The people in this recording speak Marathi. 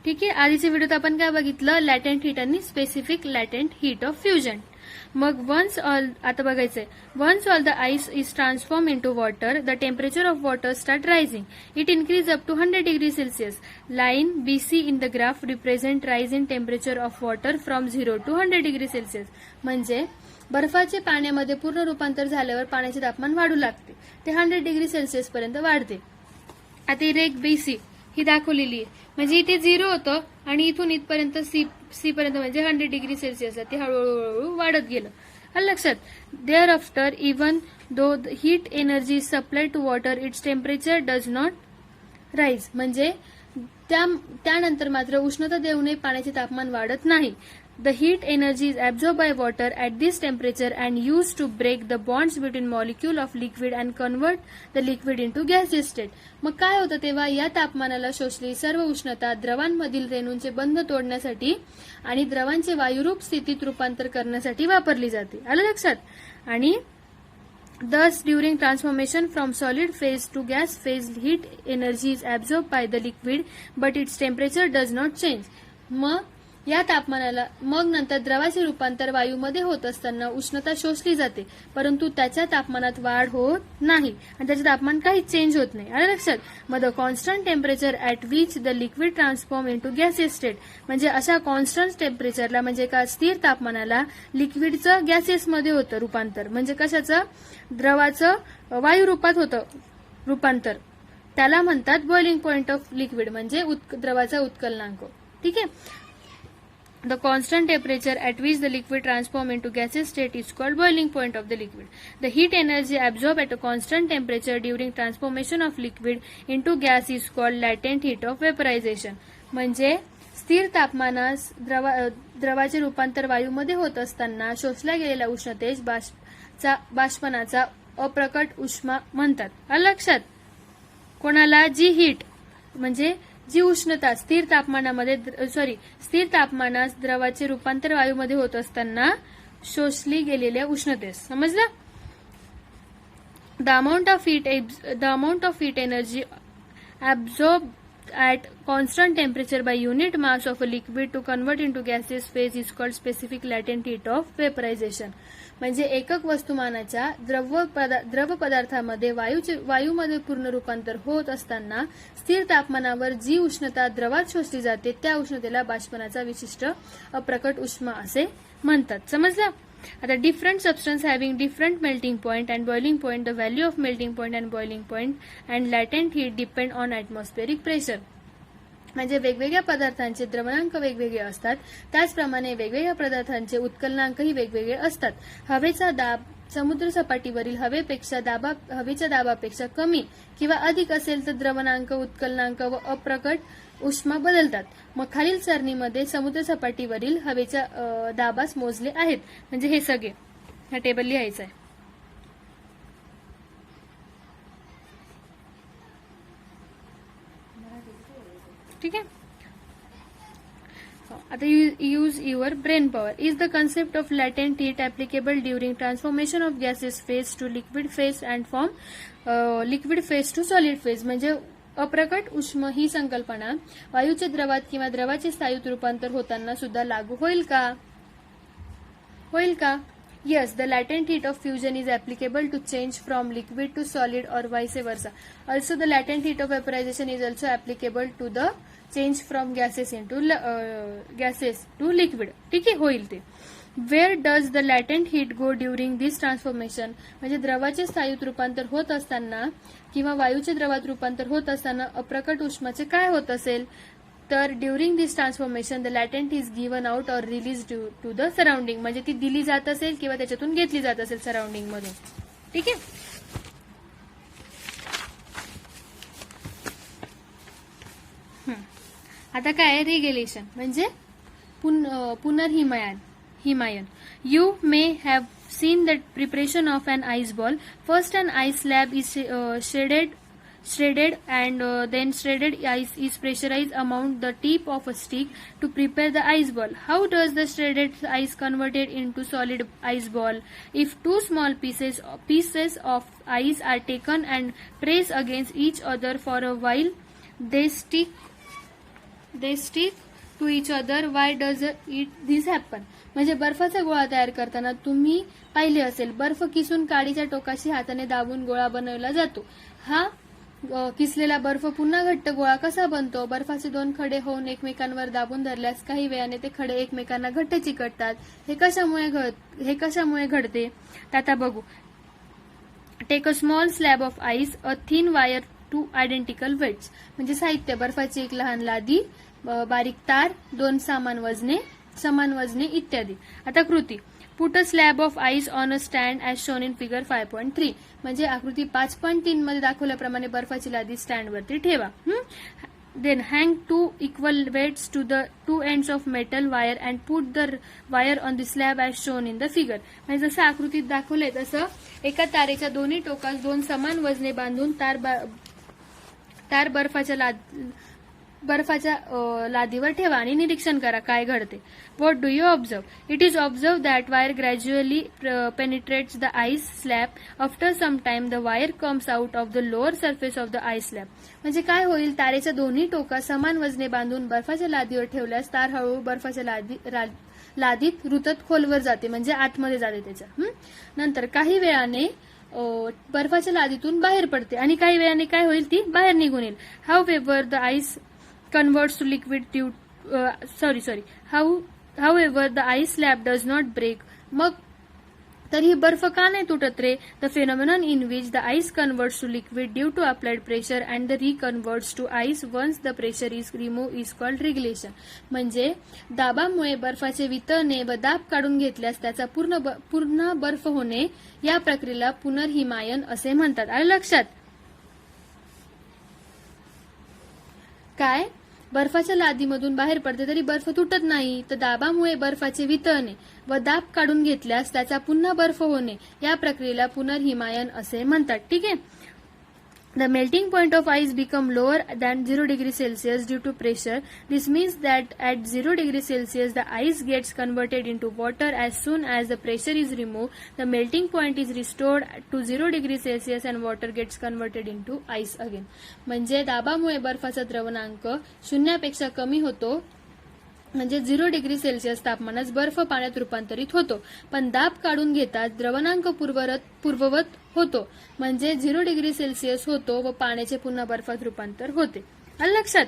ठीक आहे. आधीच्या व्हिडिओत आपण काय बघितलं, लॅटेंट हीट आणि specific latent heat of fusion. मग वन्स ऑल आता बघायचंय, once all the ice is transform into water the temperature of water start rising. It increase up to 100 degree Celsius. Line BC in the graph represent rise in temperature of water from 0 to 100 degree Celsius. म्हणजे बर्फाचे पाण्यामध्ये पूर्ण रूपांतर झाल्यावर पाण्याचे तापमान वाढू लागते, ते 100 डिग्री सेल्सिअस पर्यंत वाढते. आता ही रेख BC ही दाखवलेली आहे, म्हणजे इथे 0 होतं आणि इथून इथपर्यंत सी पर्यंत म्हणजे 100 डिग्री सेल्सिअस ते हळूहळू वाढत गेलं. आलं लक्षात. Thereafter even though heat energy supply to water its temperature does not rise. म्हणजे त्यानंतर मात्र उष्णता देऊनही पाण्याचे तापमान वाढत नाही. The heat energy is absorbed by water at this temperature and used to break the bonds between molecule of liquid and convert the liquid into gaseous state. मग काय होतं तेव्हा, या तापमानाला शोषलेली सर्व उष्णता द्रवांमधील रेणूंचे बंध तोडण्यासाठी आणि द्रवांचे वायुरूप स्थितीत रूपांतर करण्यासाठी वापरली जाते. आलं लक्षात. आणि thus during transformation from solid phase to gas phase heat energy is absorbed by the liquid but its temperature does not change. मग या तापमानाला मग नंतर द्रवाचे रूपांतर वायूमध्ये होत असताना उष्णता शोषली जाते, परंतु त्याच्या तापमानात वाढ होत नाही आणि त्याचे तापमान काही चेंज होत नाही. आलं लक्षात. मग the constant temperature at which the liquid transform into gaseous state. म्हणजे अशा कॉन्स्टंट टेम्परेचरला म्हणजे का स्थिर तापमानाला लिक्विडचं गॅसियसमध्ये होतं रूपांतर. म्हणजे कशाचं, द्रवाचं वायू रूपात होतं रूपांतर, त्याला म्हणतात बॉइलिंग पॉइंट ऑफ लिक्विड, म्हणजे द्रवाचा उत्कलनांक. ठीक आहे. The constant temperature at which the liquid transform into gaseous state is called boiling point of the liquid. The heat energy absorbed at a constant temperature during transformation of liquid into gas is called latent heat of vaporization. म्हणजे स्थिर तापमानास द्रवाचे रूपांतर वायूमध्ये होत असताना शोषल्या गेलेल्या उष्णतेस बाष्पनाचा अप्रकट उष्मा म्हणतात. आलं लक्षात. कोणाला, जी हीट म्हणजे जी उष्णता स्थिर तापमानास द्रवाचे रूपांतर वायूमध्ये होत असताना शोषली गेलेल्या उष्णतेस. समजलं. The amount of heat energy absorbed at constant temperature by unit mass of a liquid to convert into gaseous phase is called specific latent heat of vaporization. म्हणजे एकक वस्तुमानाच्या द्रव पदार्थामध्ये वायूमध्ये पूर्ण रूपांतर होत असताना स्थिर तापमानावर जी उष्णता द्रवात शोषली जाते त्या उष्णतेला बाष्पनाचा विशिष्ट अप्रकट उष्मा असे म्हणतात. समजलं. आता different substance having different melting point and boiling point. The value of melting point and boiling point and latent heat depend on atmospheric pressure. म्हणजे वेगवेगळ्या पदार्थांचे द्रवणांक वेगवेगळे असतात, त्याचप्रमाणे वेगवेगळ्या पदार्थांचे उत्कलनांकही वेगवेगळे असतात. हवेचा दाब समुद्र सपाटीवरील हवेच्या दाबापेक्षा कमी किंवा अधिक असेल तर द्रवणांक, उत्कलनांक व अप्रकट उष्मा बदलतात. मग खालील सारणीमध्ये समुद्र सपाटीवरील हवेच्या दाबास मोजले आहेत. म्हणजे हे सगळे हा टेबल लिहायचा आहे. ठीक आहे. आता use your brain power. Is the concept of latent heat applicable during transformation of gases phase to liquid phase and from liquid phase to solid phase. म्हणजे अप्रकट उष्मा ही संकल्पना वायूचे द्रवात किंवा द्रवाचे स्थायूत रूपांतर होताना सुद्धा लागू होईल का? Yes, the latent heat of fusion is applicable to change from liquid to solid or vice versa. Also, the latent heat of vaporization is also applicable to the change from gases to liquid. ठीक आहे, होईल ते. Where does the latent heat go during this transformation? म्हणजे द्रवाचे स्थायूत रूपांतर होत असताना किंवा वायूचे द्रवात रूपांतर होत असताना अप्रकट उष्माचे काय होत असेल तर during this transformation the latent is given out or release to the surrounding. म्हणजे ती दिली जात असेल किंवा त्याच्यातून घेतली जात असेल सराउंडिंग मधून. ठीक आहे. आता काय रेग्युलेशन म्हणजे पुनर्हिमायन. You may have seen the preparation of an ice ball. First, an ice slab is shredded and then shredded ice is pressurized among the tip of a stick to prepare the ice ball. How does the shredded ice converted into solid ice ball? If two small pieces of ice are taken and pressed against each other for a while, they stick they stick to each other. Why does it this happen. म्हणजे बर्फाचा गोळा तयार करताना तुम्ही पाहिले असेल, बर्फ किसून काडीच्या टोकाशी हाताने दाबून गोळा बनवला जातो. हा किसलेला बर्फ पुन्हा घट्ट गोळा कसा बनतो? बर्फाचे दोन खडे होऊन एकमेकांवर दाबून धरल्यास काही वेळाने ते खडे एकमेकांना घट्ट चिकटतात. हे कशामुळे घडते? तर आता बघू. Take a small slab of ice, a thin wire, two identical weights. म्हणजे साहित्य: बर्फाची एक लहान लादी, बारीक तार, दोन समान वजने इत्यादी. आता कृती: put a slab of ice on a stand as shown in figure 5.3. म्हणजे आकृती 5.3 मध्ये दाखवल्याप्रमाणे बर्फाची लादी स्टँडवरती ठेवा. Then hang two equal weights to the two ends of metal wire and put the wire on the slab as shown in the figure. म्हणजे जसं आकृतीत दाखवलंय तसं एका तारेच्या दोन्ही टोकास दोन समान वजने बांधून तार बर्फाच्या लादीवर ठेवा आणि निरीक्षण करा काय घडते. What do you observe? It is observe that wire gradually penetrates the ice slab. After some time the wire comes out of the lower surface of the ice slab. म्हणजे काय होईल? तारेच्या दोन्ही टोका समान वजने बांधून बर्फाच्या लादीवर ठेवल्यास तार हळूहळू बर्फाच्या लादीत रुतत खोलवर जाते, म्हणजे आतमध्ये जाते त्याच्या. नंतर काही वेळाने बर्फाच्या लादीतून बाहेर पडते आणि काही वेळाने काय होईल? ती बाहेर निघून येईल. However the ice converts to liquid due however the ice slab does not break. मग तरी बर्फ का नाही तुटत रे? The phenomenon in which the ice converts to liquid due to applied pressure and the reconverts to ice once the pressure is removed is called regelation. म्हणजे दाबामुळे बर्फाचे वितळणे व दाब काढून घेतल्यास त्याचा पूर्ण बर्फ होणे या प्रक्रियेला पुनर्हिमायन असे म्हणतात. आलं लक्षात? काय? बर्फाच्या लादीमधून बाहेर पडते तरी बर्फ तुटत नाही, तर दाबामुळे बर्फाचे वितळणे व दाब काढून घेतल्यास त्याचा पुन्हा बर्फ होणे या प्रक्रियेला पुनर्हिमायन असे म्हणतात. ठीक आहे. The melting point of ice become lower than 0 degrees Celsius due to pressure. This means that at 0 degrees Celsius the ice gets converted into water. As soon as the pressure is removed, the melting point is restored to 0 degrees Celsius and water gets converted into ice again. म्हणजे दाबामुळे बर्फाचा द्रवणांक शून्यापेक्षा कमी होतो, म्हणजे 0 डिग्री सेल्सिअस तापमानात बर्फ पाण्यात रूपांतरित होतो. पण दाब काढून घेतात द्रवणांक पूर्ववत होतो, म्हणजे 0 डिग्री सेल्सिअस होतो व पाण्याचे पुन्हा बर्फात रूपांतर होते. आलं लक्षात?